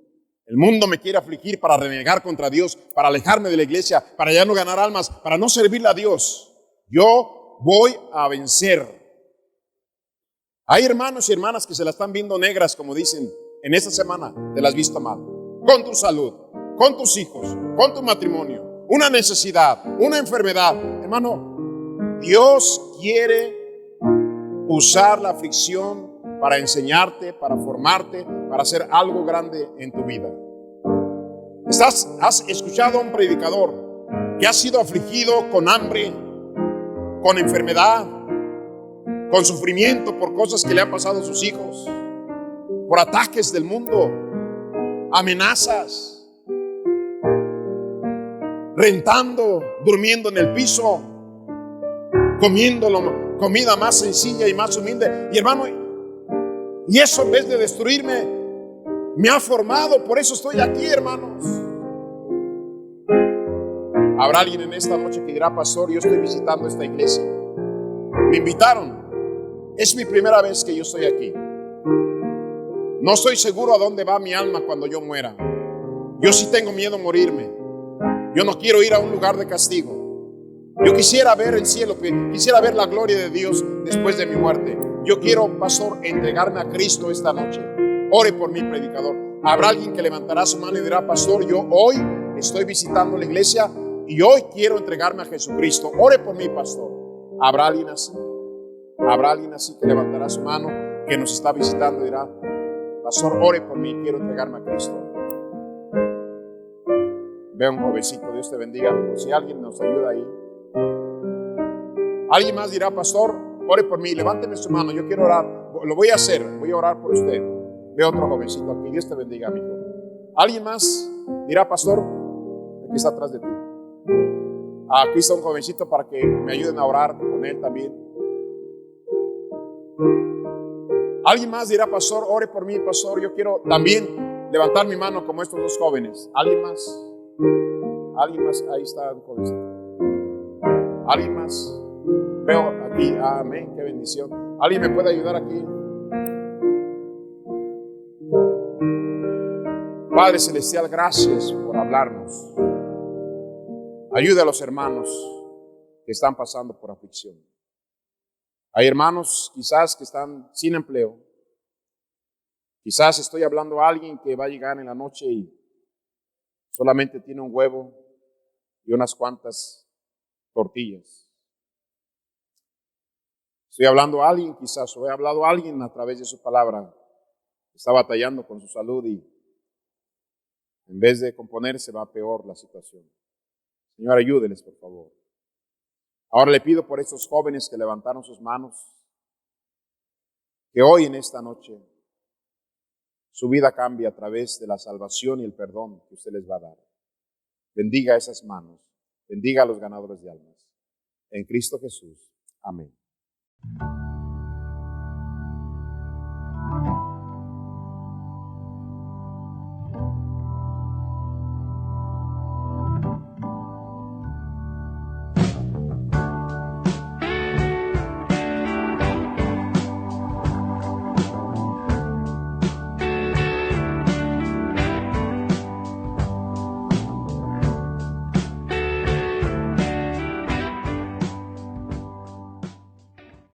El mundo me quiere afligir para renegar contra Dios, para alejarme de la iglesia, para ya no ganar almas, para no servirle a Dios. Yo voy a vencer. Hay hermanos y hermanas que se la están viendo negras, como dicen, en esta semana te las has visto mal. Con tu salud, con tus hijos, con tu matrimonio, una necesidad, una enfermedad. Hermano, Dios quiere usar la aflicción para enseñarte, para formarte, para hacer algo grande en tu vida. Has escuchado a un predicador que ha sido afligido con hambre, con enfermedad, con sufrimiento por cosas que le han pasado a sus hijos, por ataques del mundo, amenazas, rentando, durmiendo en el piso, comiendo comida más sencilla y más humilde. Y hermano, y eso en vez de destruirme, me ha formado. Por eso estoy aquí, hermanos. Habrá alguien en esta noche que dirá: pastor, yo estoy visitando esta iglesia, me invitaron, es mi primera vez que yo estoy aquí, no estoy seguro a dónde va mi alma cuando yo muera. Yo sí tengo miedo a morirme. Yo no quiero ir a un lugar de castigo. Yo quisiera ver el cielo, quisiera ver la gloria de Dios después de mi muerte. Yo quiero, pastor, entregarme a Cristo esta noche. Ore por mí, predicador. Habrá alguien que levantará su mano y dirá: pastor, yo hoy estoy visitando la iglesia y hoy quiero entregarme a Jesucristo. Ore por mí, pastor. ¿Habrá alguien así? ¿Habrá alguien así que levantará su mano, que nos está visitando y dirá: pastor, ore por mí, quiero entregarme a Cristo? Veo un jovencito, Dios te bendiga. Si alguien nos ayuda ahí. Alguien más dirá: pastor, ore por mí, levánteme su mano, yo quiero orar. Lo voy a hacer, voy a orar por usted. Veo otro jovencito aquí, Dios te bendiga, amigo. Alguien más dirá: pastor, aquí está atrás de ti. Aquí está un jovencito para que me ayuden a orar con él también. Alguien más dirá: pastor, ore por mí, pastor, yo quiero también levantar mi mano como estos dos jóvenes. ¿Alguien más? ¿Alguien más? Ahí está un jovencito. ¿Alguien más? Veo aquí, amén, qué bendición. ¿Alguien me puede ayudar aquí? Padre Celestial, gracias por hablarnos. Ayuda a los hermanos que están pasando por aflicción. Hay hermanos quizás que están sin empleo. Quizás estoy hablando a alguien que va a llegar en la noche y solamente tiene un huevo y unas cuantas tortillas. Estoy hablando a alguien quizás, o he hablado a alguien a través de su palabra que está batallando con su salud y en vez de componerse va peor la situación. Señor, ayúdeles, por favor. Ahora le pido por estos jóvenes que levantaron sus manos, que hoy en esta noche su vida cambie a través de la salvación y el perdón que usted les va a dar. Bendiga esas manos, bendiga a los ganadores de almas. En Cristo Jesús. Amén.